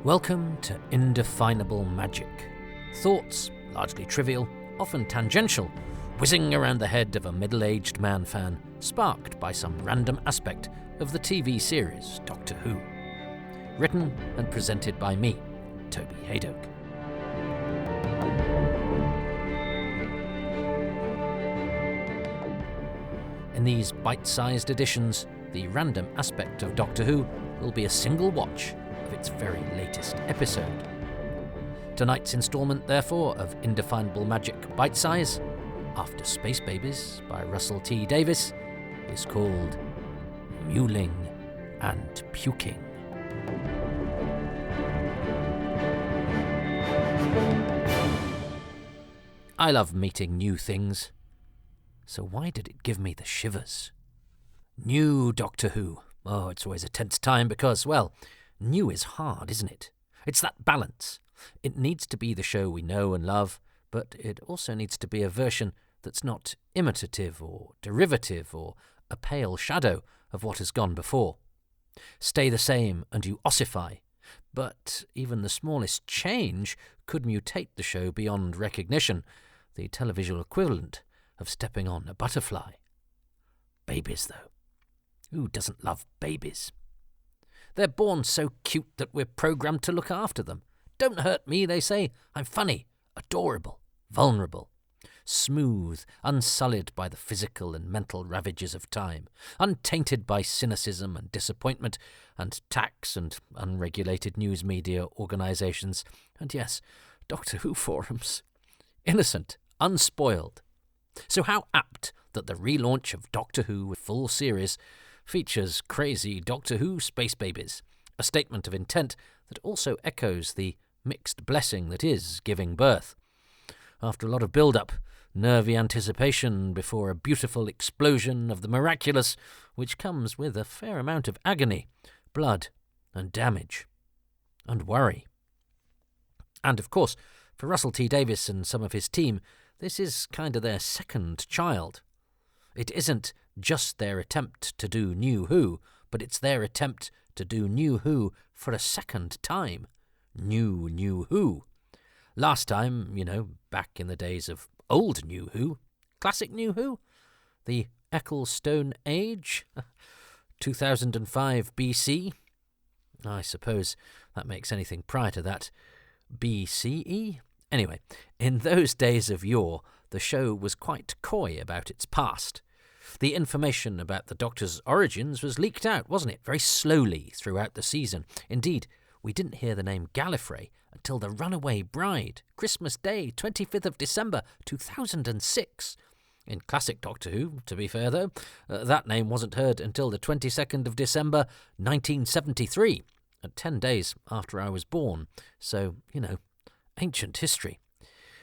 Welcome to Indefinable Magic. Thoughts, largely trivial, often tangential, whizzing around the head of a middle-aged man fan, sparked by some random aspect of the TV series Doctor Who. Written and presented by me, Toby Hadoke. In these bite-sized editions, the random aspect of Doctor Who will be a single watch of its very latest episode. Tonight's instalment, therefore, of Indefinable Magic Bite Size, After Space Babies by Russell T Davies, is called Mewling and Puking. I love meeting new things. So why did it give me the shivers? New Doctor Who. Oh, it's always a tense time because, well, new is hard, isn't it? It's that balance. It needs to be the show we know and love, but it also needs to be a version that's not imitative or derivative or a pale shadow of what has gone before. Stay the same and you ossify, but even the smallest change could mutate the show beyond recognition, the televisual equivalent of stepping on a butterfly. Babies, though. Who doesn't love babies? They're born so cute that we're programmed to look after them. Don't hurt me, they say. I'm funny, adorable, vulnerable, smooth, unsullied by the physical and mental ravages of time, untainted by cynicism and disappointment and tax and unregulated news media organisations, and yes, Doctor Who forums. Innocent, unspoiled. So how apt that the relaunch of Doctor Who full series features crazy Doctor Who space babies, a statement of intent that also echoes the mixed blessing that is giving birth. After a lot of build-up, nervy anticipation before a beautiful explosion of the miraculous, which comes with a fair amount of agony, blood, and damage, and worry. And of course, for Russell T Davies and some of his team, this is kind of their second child. It isn't just their attempt to do New Who, but it's their attempt to do New Who for a second time. New Who. Last time, back in the days of old New Who, classic New Who, the Ecclestone Age, 2005 BC. I suppose that makes anything prior to that BCE. Anyway, in those days of yore, the show was quite coy about its past. The information about the Doctor's origins was leaked out, wasn't it, very slowly throughout the season. Indeed, we didn't hear the name Gallifrey until The Runaway Bride, Christmas Day, 25th of December, 2006. In classic Doctor Who, to be fair though, that name wasn't heard until the 22nd of December, 1973, 10 days after I was born. So, ancient history.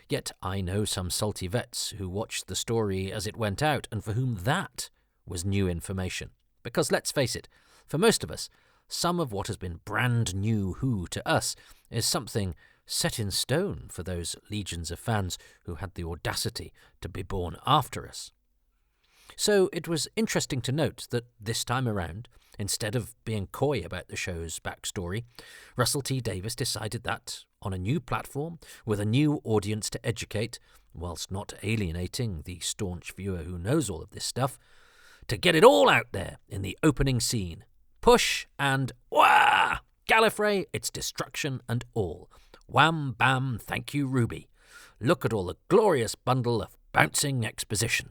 Yet I know some salty vets who watched the story as it went out and for whom that was new information. Because let's face it, for most of us, some of what has been brand new Who to us is something set in stone for those legions of fans who had the audacity to be born after us. So it was interesting to note that this time around, instead of being coy about the show's backstory, Russell T Davies decided that, on a new platform, with a new audience to educate, whilst not alienating the staunch viewer who knows all of this stuff, to get it all out there in the opening scene. Push and wah! Gallifrey, its destruction and all. Wham, bam, thank you, Ruby. Look at all the glorious bundle of bouncing exposition.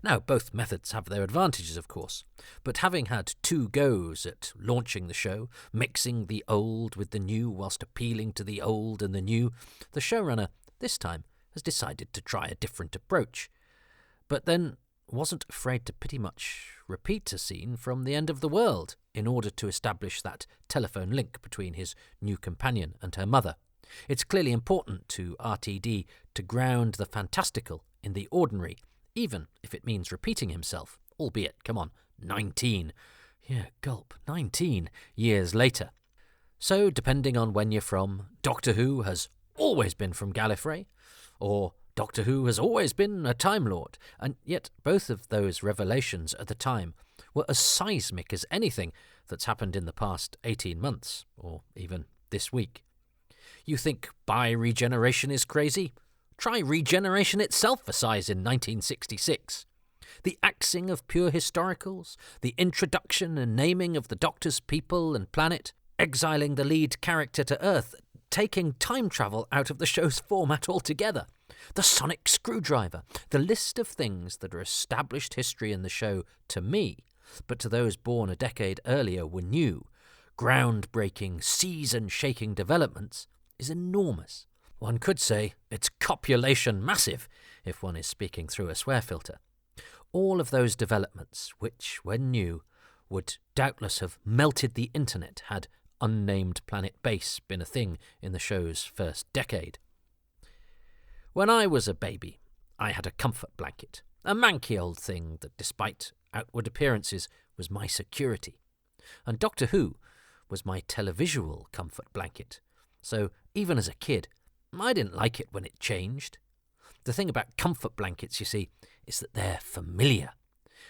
Now, both methods have their advantages, of course, but having had two goes at launching the show, mixing the old with the new whilst appealing to the old and the new, the showrunner, this time, has decided to try a different approach. But then wasn't afraid to pretty much repeat a scene from The End of the World in order to establish that telephone link between his new companion and her mother. It's clearly important to RTD to ground the fantastical in the ordinary, even if it means repeating himself, albeit, 19 years later. So, depending on when you're from, Doctor Who has always been from Gallifrey, or Doctor Who has always been a Time Lord, and yet both of those revelations at the time were as seismic as anything that's happened in the past 18 months, or even this week. You think bi-regeneration is crazy? Try regeneration itself for size in 1966. The axing of pure historicals, the introduction and naming of the Doctor's people and planet, exiling the lead character to Earth, taking time travel out of the show's format altogether, the sonic screwdriver, the list of things that are established history in the show to me, but to those born a decade earlier were new, groundbreaking, season-shaking developments, is enormous. One could say it's copulation massive, if one is speaking through a swear filter. All of those developments, which, when new, would doubtless have melted the internet had unnamed planet base been a thing in the show's first decade. When I was a baby, I had a comfort blanket, a manky old thing that, despite outward appearances, was my security. And Doctor Who was my televisual comfort blanket. So, even as a kid, I didn't like it when it changed. The thing about comfort blankets, you see, is that they're familiar.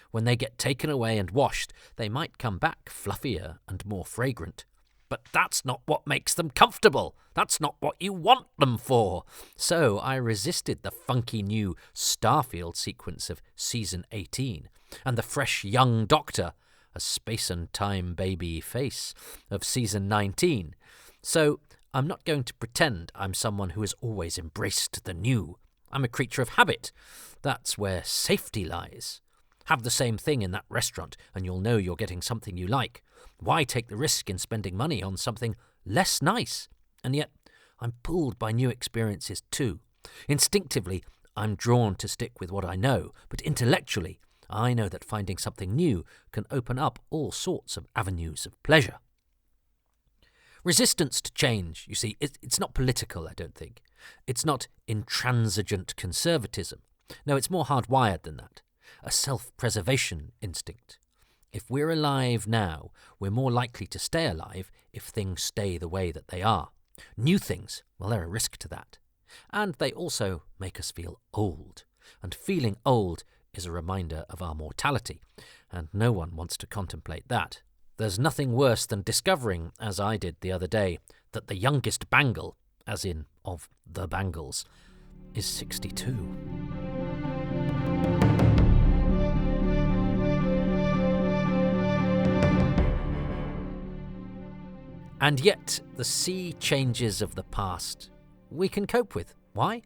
When they get taken away and washed, they might come back fluffier and more fragrant. But that's not what makes them comfortable. That's not what you want them for. So I resisted the funky new Starfield sequence of Season 18 and the fresh young Doctor, a space and time baby face, of Season 19. So I'm not going to pretend I'm someone who has always embraced the new. I'm a creature of habit. That's where safety lies. Have the same thing in that restaurant and you'll know you're getting something you like. Why take the risk in spending money on something less nice? And yet, I'm pulled by new experiences too. Instinctively, I'm drawn to stick with what I know, but intellectually, I know that finding something new can open up all sorts of avenues of pleasure. Resistance to change, you see, it's not political, I don't think. It's not intransigent conservatism. No, it's more hardwired than that. A self-preservation instinct. If we're alive now, we're more likely to stay alive if things stay the way that they are. New things, well, they're a risk to that. And they also make us feel old. And feeling old is a reminder of our mortality, and no one wants to contemplate that. There's nothing worse than discovering, as I did the other day, that the youngest Bangle, as in of the Bangles, is 62. And yet, the sea changes of the past we can cope with. Why?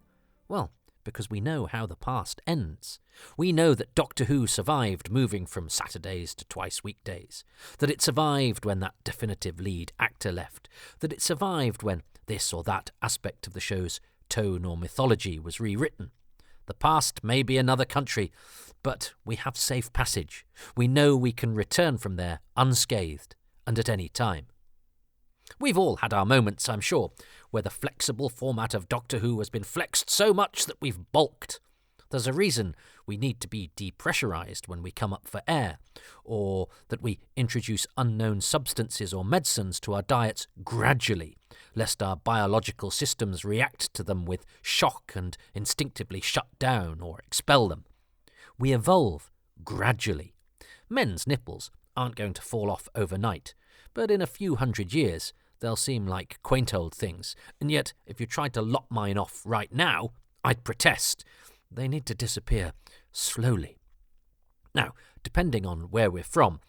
Well, because we know how the past ends. We know that Doctor Who survived moving from Saturdays to twice weekdays, that it survived when that definitive lead actor left, that it survived when this or that aspect of the show's tone or mythology was rewritten. The past may be another country, but we have safe passage. We know we can return from there unscathed and at any time. We've all had our moments, I'm sure, where the flexible format of Doctor Who has been flexed so much that we've balked. There's a reason we need to be depressurised when we come up for air, or that we introduce unknown substances or medicines to our diets gradually, lest our biological systems react to them with shock and instinctively shut down or expel them. We evolve gradually. Men's nipples aren't going to fall off overnight, but in a few hundred years they'll seem like quaint old things, and yet if you tried to lop mine off right now, I'd protest. They need to disappear slowly. Now, depending on where we're from,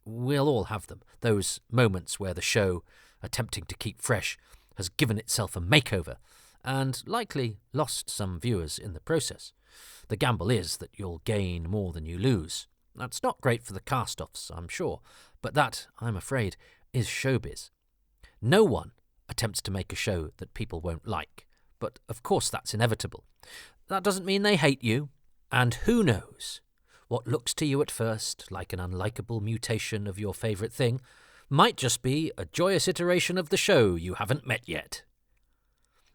we'll all have them, those moments where the show, attempting to keep fresh, has given itself a makeover, and likely lost some viewers in the process. The gamble is that you'll gain more than you lose. That's not great for the cast-offs, I'm sure, but that, I'm afraid, is showbiz. No one attempts to make a show that people won't like, but of course that's inevitable. That doesn't mean they hate you, and who knows, what looks to you at first like an unlikable mutation of your favourite thing might just be a joyous iteration of the show you haven't met yet.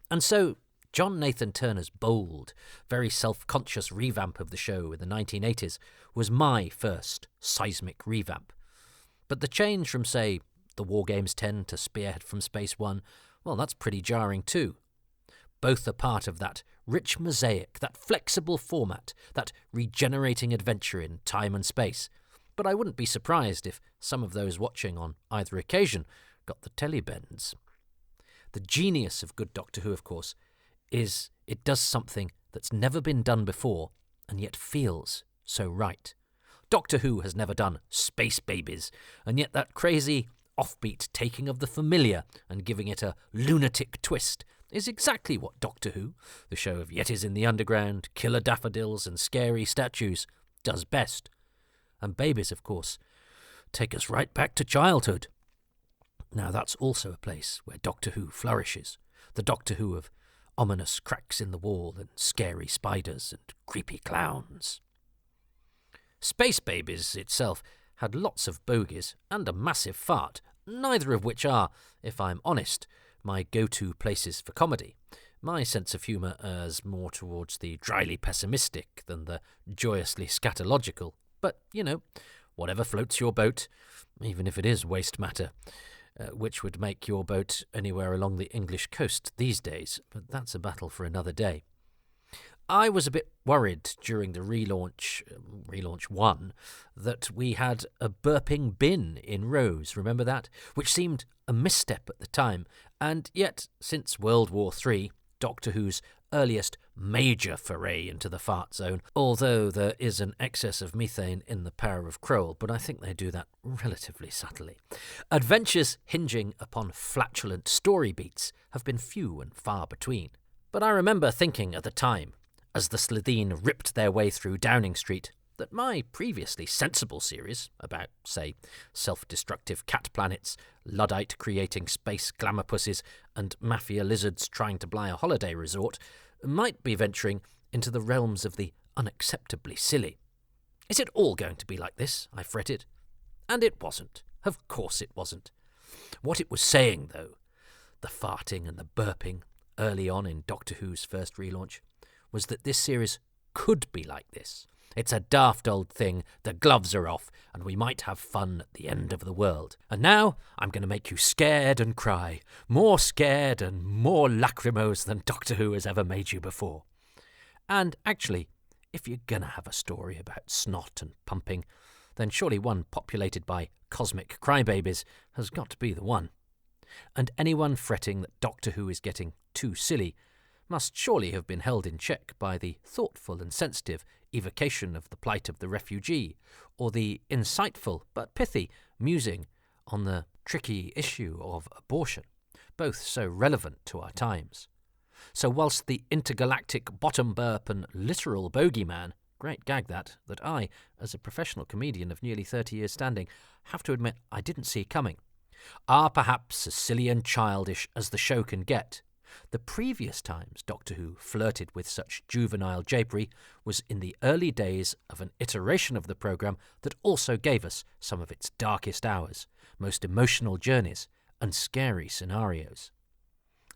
And so, John Nathan Turner's bold, very self-conscious revamp of the show in the 1980s was my first seismic revamp. But the change from, say, the War Games 10 to Spearhead from Space 1, well, that's pretty jarring too. Both are part of that rich mosaic, that flexible format, that regenerating adventure in time and space. But I wouldn't be surprised if some of those watching on either occasion got the telly bends. The genius of good Doctor Who, of course, is it does something that's never been done before and yet feels so right. Doctor Who has never done space babies, and yet that crazy, offbeat taking of the familiar and giving it a lunatic twist is exactly what Doctor Who, the show of Yetis in the Underground, killer daffodils and scary statues, does best. And babies, of course, take us right back to childhood. Now that's also a place where Doctor Who flourishes, the Doctor Who of ominous cracks in the wall and scary spiders and creepy clowns. Space Babies itself had lots of bogies and a massive fart, neither of which are, if I'm honest, my go-to places for comedy. My sense of humour errs more towards the dryly pessimistic than the joyously scatological. But, whatever floats your boat, even if it is waste matter, which would make your boat anywhere along the English coast these days, but that's a battle for another day. I was a bit worried during the relaunch 1, that we had a burping bin in Rose, remember that? Which seemed a misstep at the time, and yet, since World War III, Doctor Who's earliest major foray into the fart zone, although there is an excess of methane in the Power of Kroll, but I think they do that relatively subtly. Adventures hinging upon flatulent story beats have been few and far between. But I remember thinking at the time, as the Slitheen ripped their way through Downing Street, that my previously sensible series about, say, self-destructive cat planets, Luddite creating space glamour pussies, and mafia lizards trying to buy a holiday resort might be venturing into the realms of the unacceptably silly. Is it all going to be like this? I fretted. And it wasn't. Of course it wasn't. What it was saying, though, the farting and the burping early on in Doctor Who's first relaunch, was that this series could be like this. It's a daft old thing, the gloves are off, and we might have fun at the end of the world. And now I'm going to make you scared and cry, more scared and more lachrymose than Doctor Who has ever made you before. And actually, if you're going to have a story about snot and pumping, then surely one populated by cosmic crybabies has got to be the one. And anyone fretting that Doctor Who is getting too silly must surely have been held in check by the thoughtful and sensitive evocation of the plight of the refugee, or the insightful but pithy musing on the tricky issue of abortion, both so relevant to our times. So whilst the intergalactic bottom burp and literal bogeyman, great gag that I, as a professional comedian of nearly 30 years standing, have to admit I didn't see coming, are perhaps as silly and childish as the show can get, the previous times Doctor Who flirted with such juvenile japery was in the early days of an iteration of the programme that also gave us some of its darkest hours, most emotional journeys, and scary scenarios.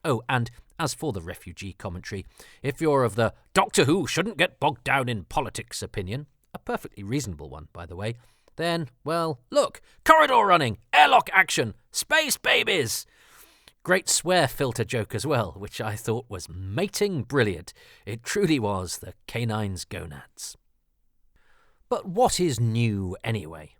Oh, and as for the refugee commentary, if you're of the Doctor Who shouldn't get bogged down in politics opinion, a perfectly reasonable one, by the way, then, well, look, corridor running, airlock action, space babies! Great swear filter joke as well, which I thought was mating brilliant. It truly was the canine's gonads. But what is new anyway?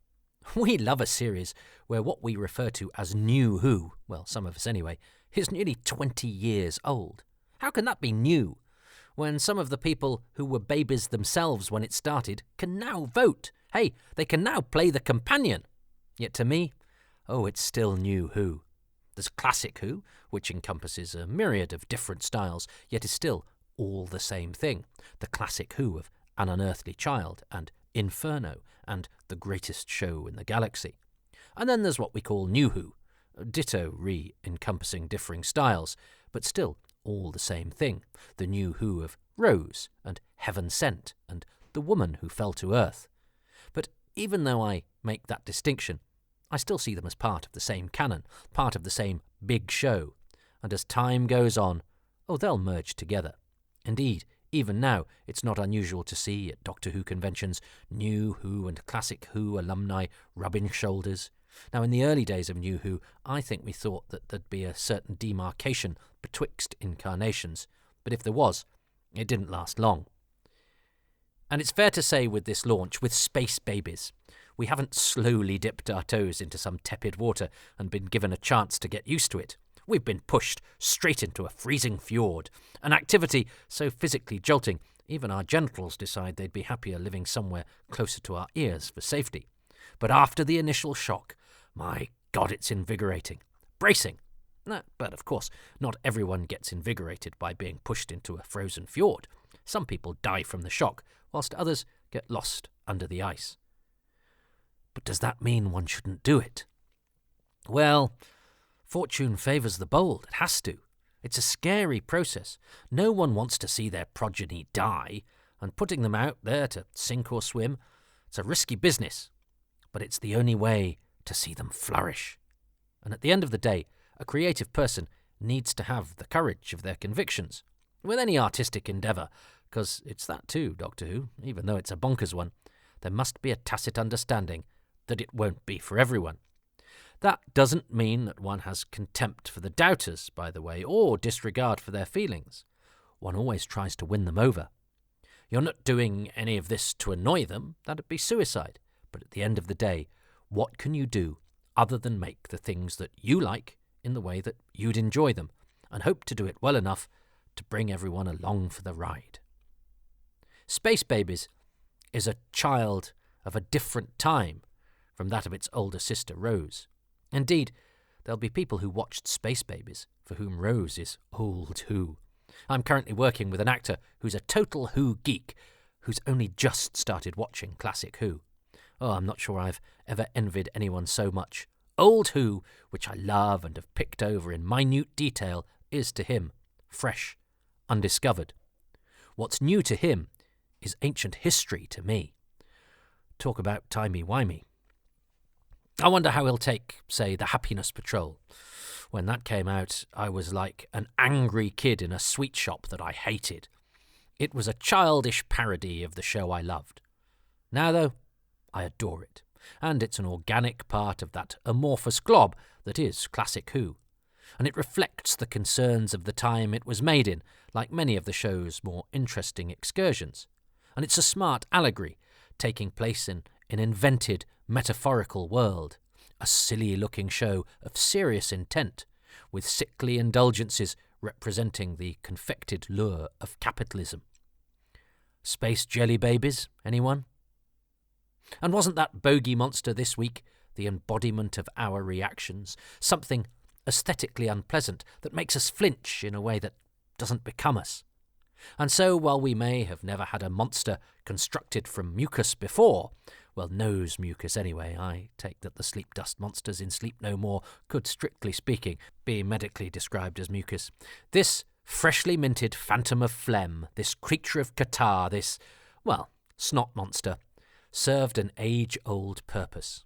We love a series where what we refer to as New Who, well, some of us anyway, is nearly 20 years old. How can that be new, when some of the people who were babies themselves when it started can now vote? Hey, they can now play the companion. Yet to me, it's still New Who. There's Classic Who, which encompasses a myriad of different styles, yet is still all the same thing. The Classic Who of An Unearthly Child and Inferno and The Greatest Show in the Galaxy. And then there's what we call New Who, ditto encompassing differing styles, but still all the same thing. The New Who of Rose and Heaven Sent and The Woman Who Fell to Earth. But even though I make that distinction, I still see them as part of the same canon, part of the same big show, and as time goes on, they'll merge together. Indeed, even now, it's not unusual to see at Doctor Who conventions New Who and Classic Who alumni rubbing shoulders. Now, in the early days of New Who, I think we thought that there'd be a certain demarcation betwixt incarnations, But if there was, it didn't last long. And it's fair to say with this launch, with Space Babies, we haven't slowly dipped our toes into some tepid water and been given a chance to get used to it. We've been pushed straight into a freezing fjord, an activity so physically jolting, even our genitals decide they'd be happier living somewhere closer to our ears for safety. But after the initial shock, my God, it's invigorating. Bracing. No, but of course, not everyone gets invigorated by being pushed into a frozen fjord. Some people die from the shock, whilst others get lost under the ice. But does that mean one shouldn't do it? Well, fortune favours the bold. It has to. It's a scary process. No one wants to see their progeny die, and putting them out there to sink or swim, it's a risky business. But it's the only way to see them flourish. And at the end of the day, a creative person needs to have the courage of their convictions. With any artistic endeavour, because it's that too, Doctor Who, even though it's a bonkers one, there must be a tacit understanding that it won't be for everyone. That doesn't mean that one has contempt for the doubters, by the way, or disregard for their feelings. One always tries to win them over. You're not doing any of this to annoy them, that'd be suicide. But at the end of the day, what can you do other than make the things that you like in the way that you'd enjoy them, and hope to do it well enough to bring everyone along for the ride? Space Babies is a child of a different time from that of its older sister Rose. Indeed, there'll be people who watched Space Babies for whom Rose is old Who. I'm currently working with an actor who's a total Who geek, who's only just started watching classic Who. Oh, I'm not sure I've ever envied anyone so much. Old Who, which I love and have picked over in minute detail, is to him fresh, undiscovered. What's new to him is ancient history to me. Talk about timey-wimey. I wonder how he'll take, say, The Happiness Patrol. When that came out, I was like an angry kid in a sweet shop that I hated. It was a childish parody of the show I loved. Now, though, I adore it, and it's an organic part of that amorphous glob that is classic Who. And it reflects the concerns of the time it was made in, like many of the show's more interesting excursions. And it's a smart allegory, taking place in an invented, metaphorical world, a silly-looking show of serious intent, with sickly indulgences representing the confected lure of capitalism. Space jelly babies, anyone? And wasn't that bogey monster this week the embodiment of our reactions, something aesthetically unpleasant that makes us flinch in a way that doesn't become us? And so, while we may have never had a monster constructed from mucus before, well, nose mucus anyway, I take that the sleep dust monsters in Sleep No More could, strictly speaking, be medically described as mucus, this freshly minted phantom of phlegm, this creature of catarrh, this, well, snot monster, served an age-old purpose,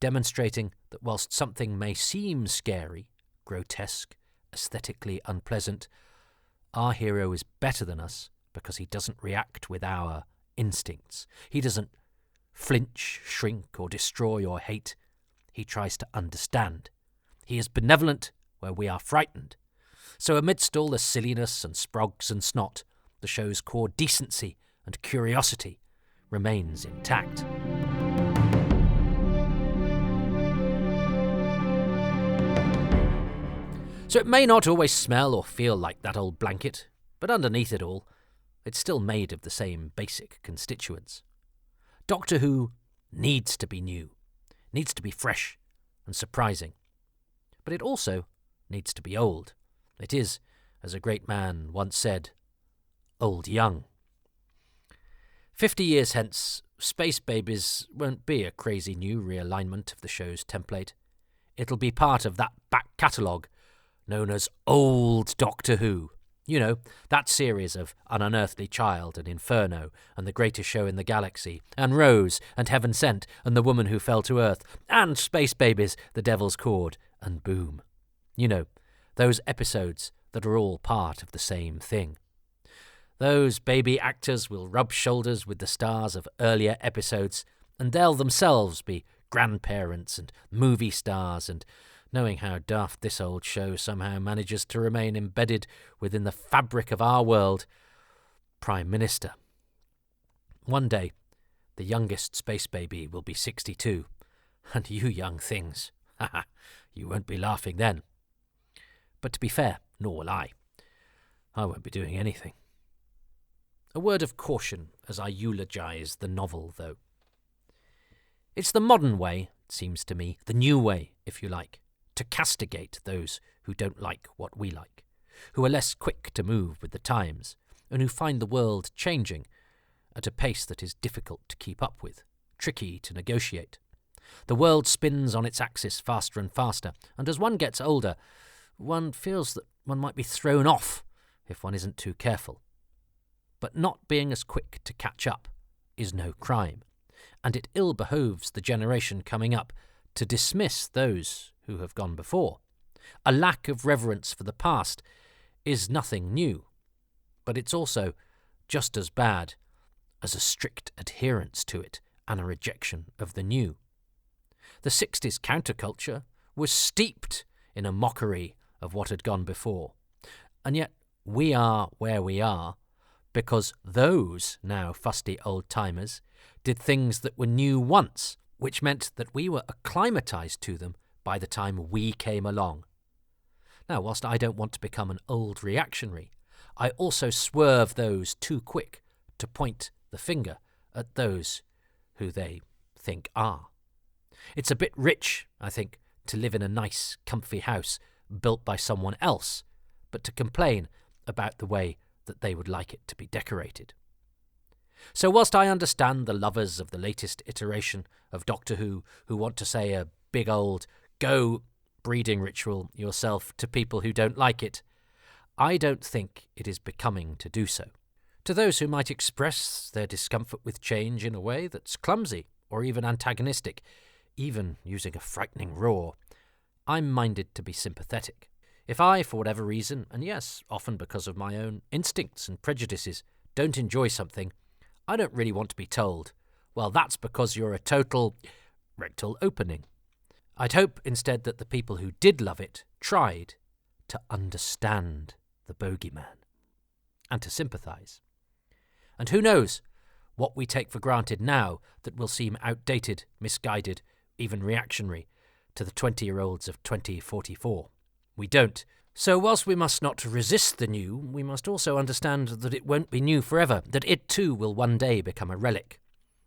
demonstrating that whilst something may seem scary, grotesque, aesthetically unpleasant, our hero is better than us because he doesn't react with our instincts. He doesn't flinch, shrink, or destroy or hate. He tries to understand. He is benevolent where we are frightened. So amidst all the silliness and sprogs and snot, the show's core decency and curiosity remains intact. So it may not always smell or feel like that old blanket, but underneath it all, it's still made of the same basic constituents. Doctor Who needs to be new, needs to be fresh and surprising. But it also needs to be old. It is, as a great man once said, old young. 50 years hence, Space Babies won't be a crazy new realignment of the show's template. It'll be part of that back catalogue known as Old Doctor Who. You know, that series of An Unearthly Child and Inferno and The Greatest Show in the Galaxy and Rose and Heaven Sent and The Woman Who Fell to Earth and Space Babies, The Devil's Chord and Boom. You know, those episodes that are all part of the same thing. Those baby actors will rub shoulders with the stars of earlier episodes, and they'll themselves be grandparents and movie stars, and knowing how daft this old show somehow manages to remain embedded within the fabric of our world. Prime Minister. One day, the youngest space baby will be 62, and you young things, you won't be laughing then. But to be fair, nor will I. I won't be doing anything. A word of caution as I eulogise the novel, though. It's the modern way, it seems to me, the new way, if you like, to castigate those who don't like what we like, who are less quick to move with the times, and who find the world changing at a pace that is difficult to keep up with, tricky to negotiate. The world spins on its axis faster and faster, and as one gets older, one feels that one might be thrown off if one isn't too careful. But not being as quick to catch up is no crime, and it ill behoves the generation coming up to dismiss those who have gone before. A lack of reverence for the past is nothing new, but it's also just as bad as a strict adherence to it and a rejection of the new. The 60s counterculture was steeped in a mockery of what had gone before, and yet we are where we are because those now fusty old-timers did things that were new once, which meant that we were acclimatised to them by the time we came along. Now, whilst I don't want to become an old reactionary, I also swerve those too quick to point the finger at those who they think are. It's a bit rich, I think, to live in a nice, comfy house built by someone else, but to complain about the way that they would like it to be decorated. So whilst I understand the lovers of the latest iteration of Doctor Who want to say a big old go breeding ritual yourself to people who don't like it, I don't think it is becoming to do so. To those who might express their discomfort with change in a way that's clumsy or even antagonistic, even using a frightening roar, I'm minded to be sympathetic. If I, for whatever reason, and yes, often because of my own instincts and prejudices, don't enjoy something, I don't really want to be told, well, that's because you're a total rectal opening. I'd hope instead that the people who did love it tried to understand the bogeyman and to sympathise. And who knows what we take for granted now that will seem outdated, misguided, even reactionary to the 20-year-olds of 2044. We don't. So whilst we must not resist the new, we must also understand that it won't be new forever, that it too will one day become a relic.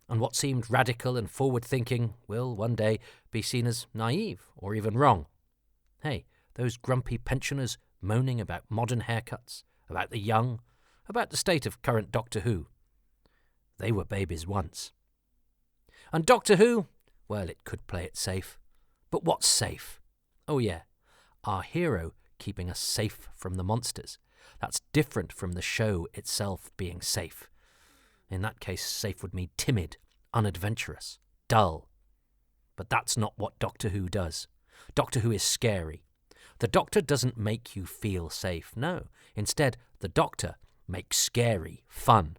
And what seemed radical and forward-thinking will one day be seen as naive or even wrong. Hey, those grumpy pensioners moaning about modern haircuts, about the young, about the state of current Doctor Who. They were babies once. And Doctor Who? Well, it could play it safe. But what's safe? Oh yeah, our hero keeping us safe from the monsters. That's different from the show itself being safe. In that case, safe would mean timid, unadventurous, dull. But that's not what Doctor Who does. Doctor Who is scary. The Doctor doesn't make you feel safe, no. Instead, the Doctor makes scary fun.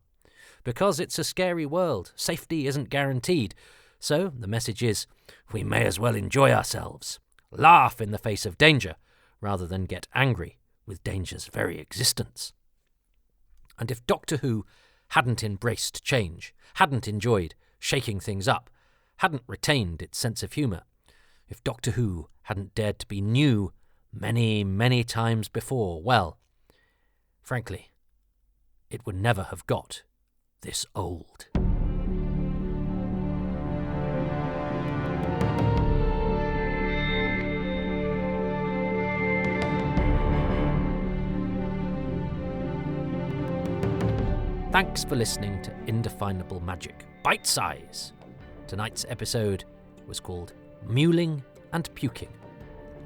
Because it's a scary world, safety isn't guaranteed. So the message is, we may as well enjoy ourselves. Laugh in the face of danger, rather than get angry with danger's very existence. And if Doctor Who hadn't embraced change, hadn't enjoyed shaking things up, hadn't retained its sense of humour, if Doctor Who hadn't dared to be new many, many times before, well, frankly, it would never have got this old. Thanks for listening to Indefinable Magic, Bite Size. Tonight's episode was called Mewling and Puking,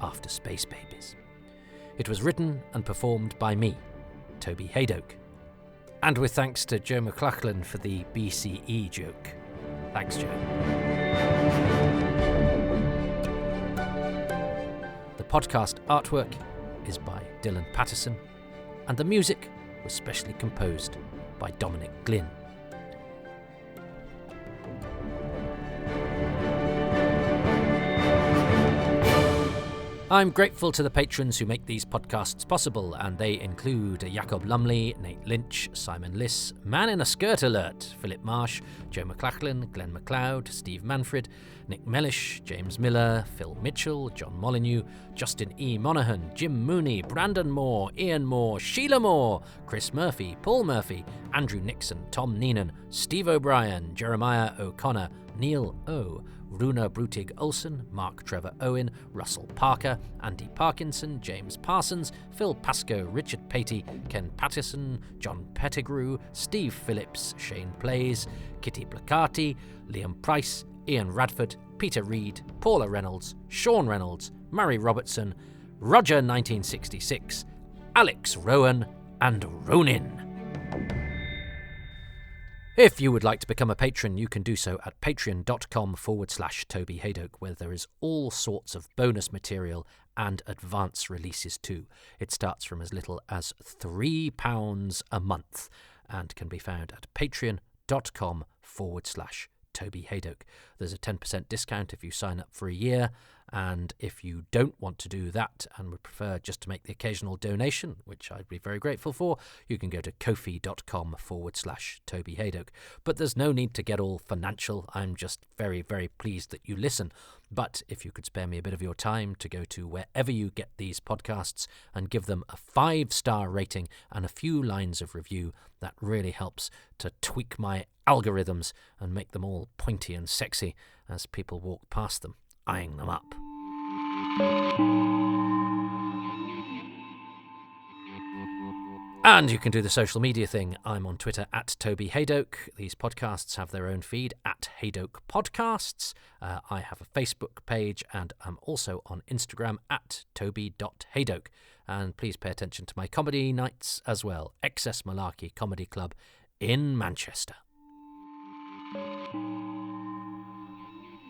after Space Babies. It was written and performed by me, Toby Hadoke. And with thanks to Joe McLachlan for the BCE joke. Thanks, Joe. The podcast artwork is by Dylan Patterson, and the music was specially composed by Dominic Glynn. I'm grateful to the patrons who make these podcasts possible, and they include Jacob Lumley, Nate Lynch, Simon Liss, Man in a Skirt Alert, Philip Marsh, Joe McLachlan, Glenn MacLeod, Steve Manfred, Nick Mellish, James Miller, Phil Mitchell, John Molyneux, Justin E. Monaghan, Jim Mooney, Brandon Moore, Ian Moore, Sheila Moore, Chris Murphy, Paul Murphy, Andrew Nixon, Tom Neenan, Steve O'Brien, Jeremiah O'Connor, Neil O., Runa Brutig Olsen, Mark Trevor Owen, Russell Parker, Andy Parkinson, James Parsons, Phil Pascoe, Richard Patey, Ken Pattison, John Pettigrew, Steve Phillips, Shane Plays, Kitty Placati, Liam Price, Ian Radford, Peter Reed, Paula Reynolds, Sean Reynolds, Murray Robertson, Roger 1966, Alex Rowan, and Ronin. If you would like to become a patron, you can do so at patreon.com/Toby Hadoke, where there is all sorts of bonus material and advance releases too. It starts from as little as £3 a month and can be found at patreon.com/Toby Hadoke. There's a 10% discount if you sign up for a year, and if you don't want to do that and would prefer just to make the occasional donation, which I'd be very grateful for, you can go to kofi.com/Toby Hadoke. But there's no need to get all financial. I'm just very, very pleased that you listen. But if you could spare me a bit of your time to go to wherever you get these podcasts and give them a 5-star rating and a few lines of review, that really helps to tweak my algorithms and make them all pointy and sexy as people walk past them, eyeing them up. And you can do the social media thing. I'm on Twitter at Toby Hadoke. These podcasts have their own feed at Hadoke Podcasts. I have a Facebook page, and I'm also on Instagram at toby.hadoke. And please pay attention to my comedy nights as well. Excess Malarkey Comedy Club in Manchester.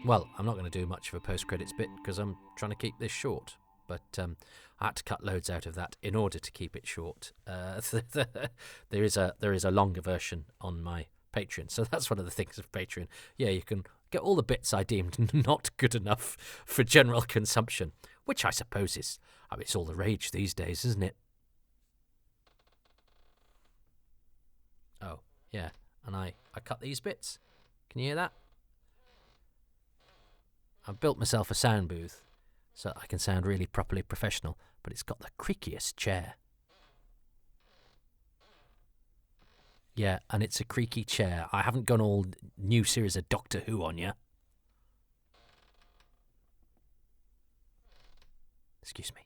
Well, I'm not going to do much of a post-credits bit because I'm trying to keep this short. But I had to cut loads out of that in order to keep it short. There is a longer version on my Patreon, so that's one of the things of Patreon. Yeah, you can get all the bits I deemed not good enough for general consumption, which I suppose is, it's all the rage these days, isn't it? Oh, yeah, and I cut these bits. Can you hear that? I've built myself a sound booth so I can sound really properly professional, but it's got the creakiest chair. Yeah, and it's a creaky chair. I haven't gone all new series of Doctor Who on you. Excuse me.